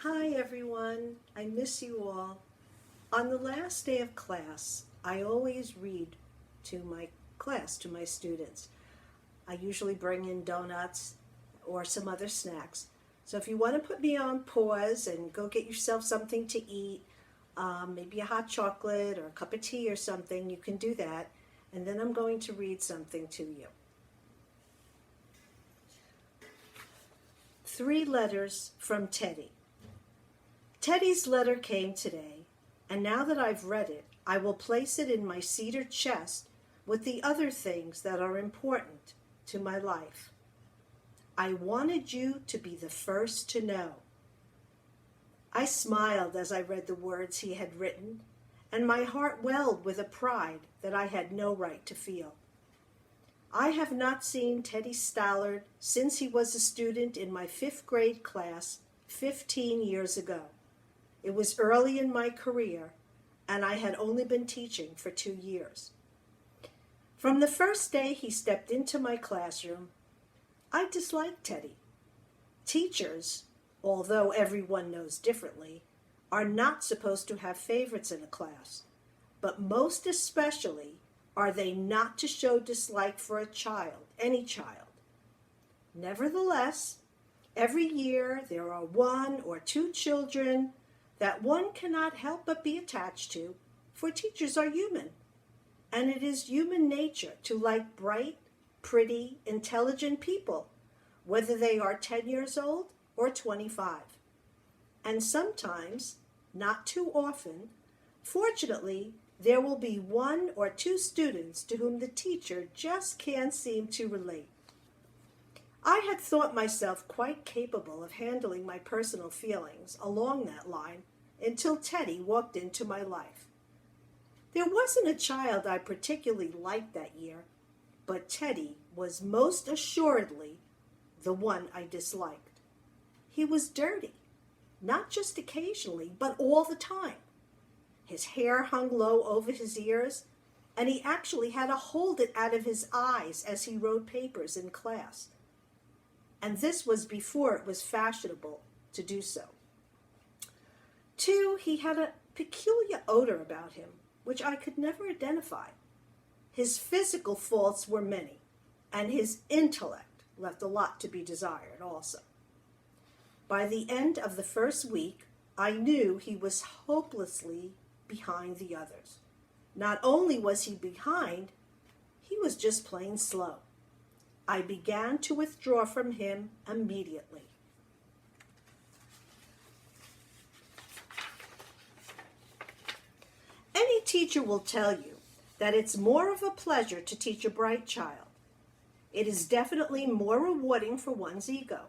Hi everyone, I miss you all. On the last day of class, I always read to my class, to my students. I usually bring in donuts or some other snacks. So if you want to put me on pause and go get yourself something to eat, maybe a hot chocolate or a cup of tea or something, you can do that. And then I'm going to read something to you. 3 letters from Teddy. Teddy's letter came today, and now that I've read it, I will place it in my cedar chest with the other things that are important to my life. I wanted you to be the first to know. I smiled as I read the words he had written, and my heart welled with a pride that I had no right to feel. I have not seen Teddy Stallard since he was a student in my 5th grade class 15 years ago. It was early in my career, and I had only been teaching for 2 years. From the first day he stepped into my classroom, I disliked Teddy. Teachers, although everyone knows differently, are not supposed to have favorites in a class, but most especially are they not to show dislike for a child, any child. Nevertheless, every year there are 1 or 2 children that one cannot help but be attached to, for teachers are human, and it is human nature to like bright, pretty, intelligent people, whether they are 10 years old or 25. And sometimes, not too often, fortunately, there will be 1 or 2 students to whom the teacher just can't seem to relate. I had thought myself quite capable of handling my personal feelings along that line until Teddy walked into my life. There wasn't a child I particularly liked that year, but Teddy was most assuredly the one I disliked. He was dirty, not just occasionally, but all the time. His hair hung low over his ears, and he actually had to hold it out of his eyes as he wrote papers in class. And this was before it was fashionable to do so. 2, he had a peculiar odor about him, which I could never identify. His physical faults were many, and his intellect left a lot to be desired also. By the end of the first week, I knew he was hopelessly behind the others. Not only was he behind, he was just plain slow. I began to withdraw from him immediately. Any teacher will tell you that it's more of a pleasure to teach a bright child. It is definitely more rewarding for one's ego.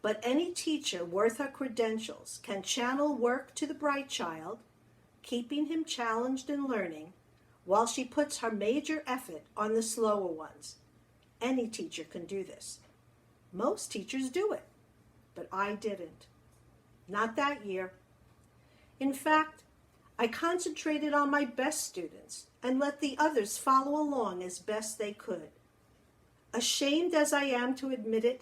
But any teacher worth her credentials can channel work to the bright child, keeping him challenged in learning, while she puts her major effort on the slower ones. Any teacher can do this. Most teachers do it, but I didn't. Not that year. In fact, I concentrated on my best students and let the others follow along as best they could. Ashamed as I am to admit it,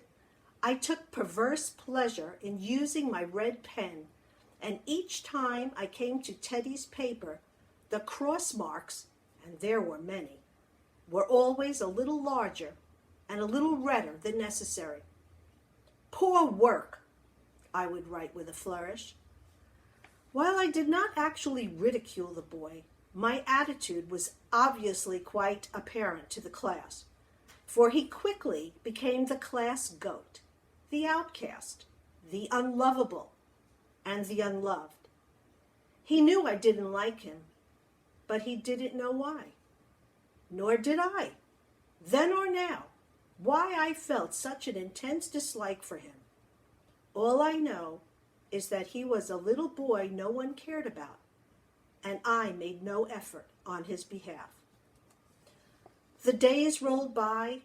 I took perverse pleasure in using my red pen, and each time I came to Teddy's paper, the cross marks, and there were many, were always a little larger and a little redder than necessary. "Poor work," I would write with a flourish. While I did not actually ridicule the boy, my attitude was obviously quite apparent to the class, for he quickly became the class goat, the outcast, the unlovable, and the unloved. He knew I didn't like him, but he didn't know why. Nor did I, then or now, why I felt such an intense dislike for him. All I know is that he was a little boy no one cared about, and I made no effort on his behalf. The days rolled by.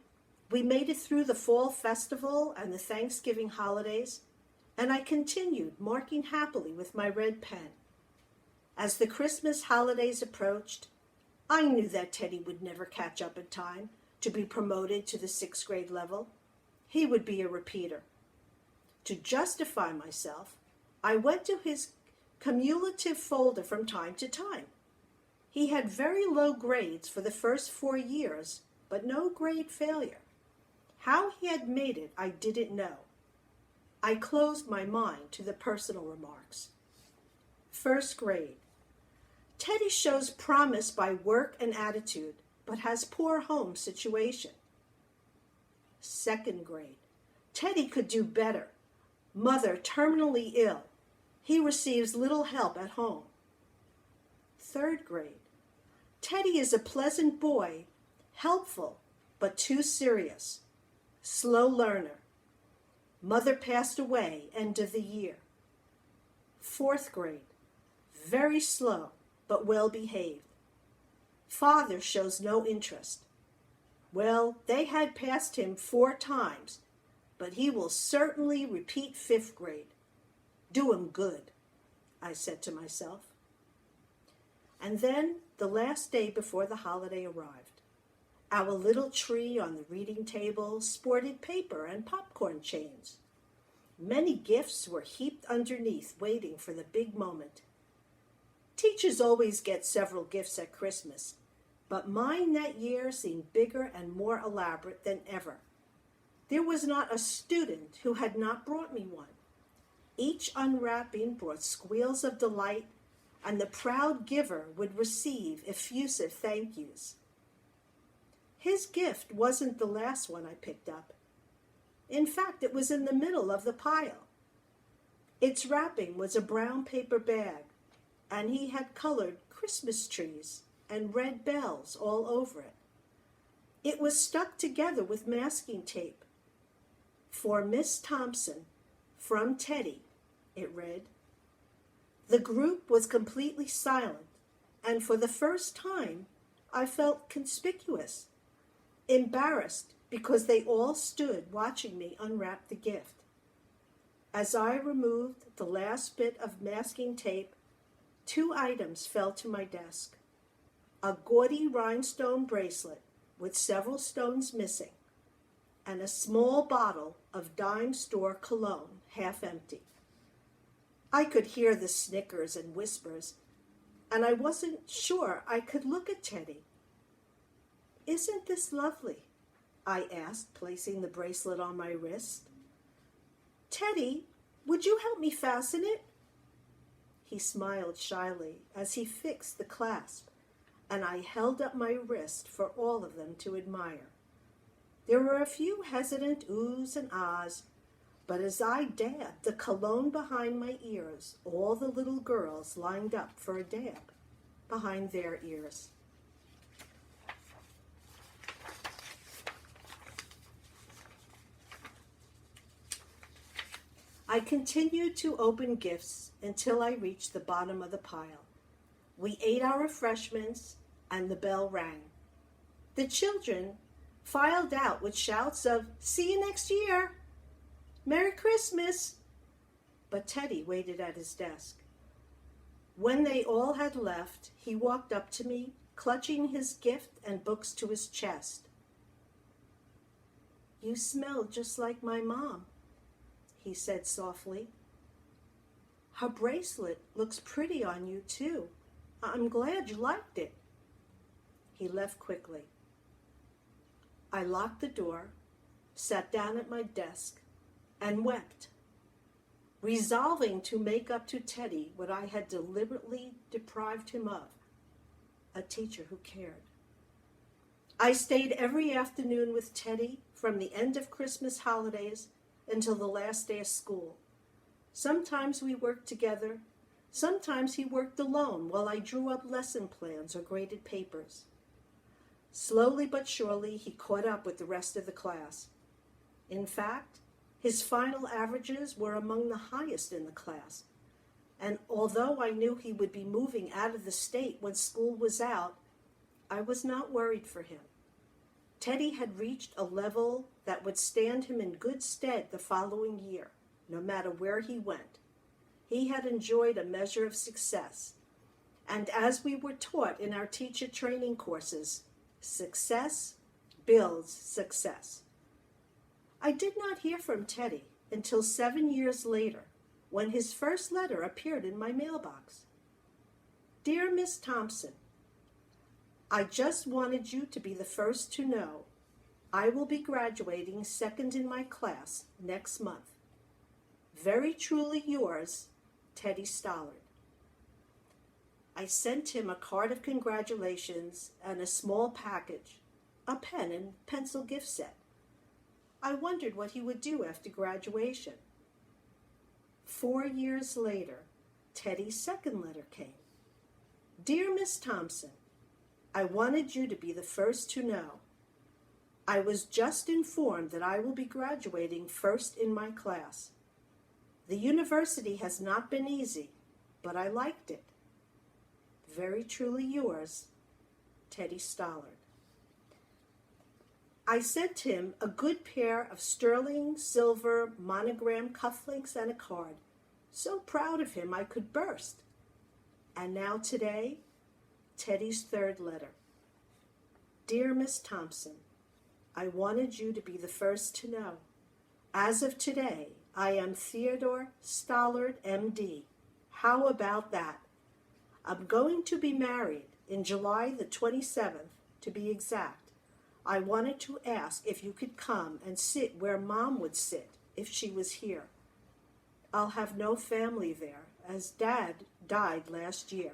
We made it through the fall festival and the Thanksgiving holidays, and I continued marking happily with my red pen. As the Christmas holidays approached, I knew that Teddy would never catch up in time to be promoted to the 6th grade level. He would be a repeater. To justify myself, I went to his cumulative folder from time to time. He had very low grades for the first 4 years, but no grade failure. How he had made it, I didn't know. I closed my mind to the personal remarks. First grade. Teddy shows promise by work and attitude, but has poor home situation. Second grade. Teddy could do better. Mother terminally ill. He receives little help at home. Third grade. Teddy is a pleasant boy, helpful, but too serious. Slow learner. Mother passed away end of the year. Fourth grade. Very slow, but well behaved. Father shows no interest. Well, they had passed him 4 times, but he will certainly repeat 5th grade. Do him good, I said to myself. And then the last day before the holiday arrived. Our little tree on the reading table sported paper and popcorn chains. Many gifts were heaped underneath, waiting for the big moment. Teachers always get several gifts at Christmas, but mine that year seemed bigger and more elaborate than ever. There was not a student who had not brought me one. Each unwrapping brought squeals of delight, and the proud giver would receive effusive thank yous. His gift wasn't the last one I picked up. In fact, it was in the middle of the pile. Its wrapping was a brown paper bag, and he had colored Christmas trees and red bells all over it. It was stuck together with masking tape. For Miss Thompson, from Teddy, it read. The group was completely silent, and for the first time, I felt conspicuous, embarrassed because they all stood watching me unwrap the gift. As I removed the last bit of masking tape, 2 items fell to my desk. A gaudy rhinestone bracelet with several stones missing, and a small bottle of dime store cologne, half empty. I could hear the snickers and whispers, and I wasn't sure I could look at Teddy. Isn't this lovely? I asked, placing the bracelet on my wrist. Teddy, would you help me fasten it? He smiled shyly as he fixed the clasp, and I held up my wrist for all of them to admire. There were a few hesitant oohs and ahs, but as I dabbed the cologne behind my ears, all the little girls lined up for a dab behind their ears. I continued to open gifts until I reached the bottom of the pile. We ate our refreshments, and the bell rang. The children filed out with shouts of, "See you next year! Merry Christmas!" But Teddy waited at his desk. When they all had left, he walked up to me, clutching his gift and books to his chest. "You smell just like my mom," he said softly. "Her bracelet looks pretty on you, too. I'm glad you liked it." He left quickly. I locked the door, sat down at my desk, and wept, resolving to make up to Teddy what I had deliberately deprived him of, a teacher who cared. I stayed every afternoon with Teddy from the end of Christmas holidays until the last day of school. Sometimes we worked together. Sometimes he worked alone while I drew up lesson plans or graded papers. Slowly but surely, he caught up with the rest of the class. In fact, his final averages were among the highest in the class. And although I knew he would be moving out of the state when school was out, I was not worried for him. Teddy had reached a level that would stand him in good stead the following year, no matter where he went. He had enjoyed a measure of success. And as we were taught in our teacher training courses, success builds success. I did not hear from Teddy until 7 years later, when his first letter appeared in my mailbox. Dear Miss Thompson, I just wanted you to be the first to know I will be graduating second in my class next month. Very truly yours, Teddy Stollard. I sent him a card of congratulations and a small package, a pen and pencil gift set. I wondered what he would do after graduation. 4 years later, Teddy's second letter came. Dear Miss Thompson, I wanted you to be the first to know. I was just informed that I will be graduating first in my class. The university has not been easy, but I liked it. Very truly yours, Teddy Stollard. I sent him a good pair of sterling silver monogram cufflinks and a card. So proud of him I could burst. And now today, Teddy's third letter. Dear Miss Thompson, I wanted you to be the first to know. As of today, I am Theodore Stollard, M.D. How about that? I'm going to be married in July the 27th, to be exact. I wanted to ask if you could come and sit where Mom would sit if she was here. I'll have no family there, as Dad died last year.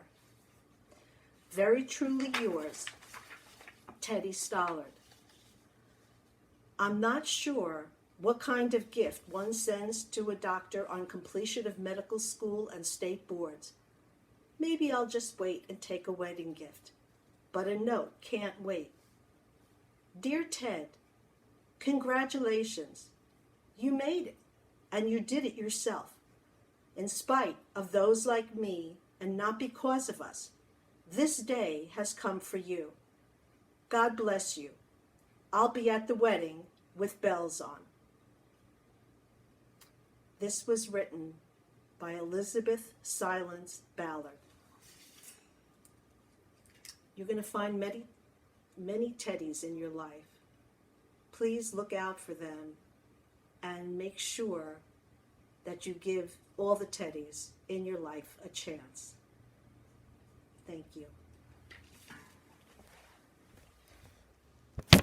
Very truly yours, Teddy Stollard. I'm not sure what kind of gift one sends to a doctor on completion of medical school and state boards. Maybe I'll just wait and take a wedding gift. But a note can't wait. Dear Ted, congratulations. You made it, and you did it yourself. In spite of those like me, and not because of us, this day has come for you. God bless you. I'll be at the wedding with bells on. This was written by Elizabeth Silence Ballard. You're going to find many Teddies in your life. Please look out for them and make sure that you give all the Teddies in your life a chance. Thank you.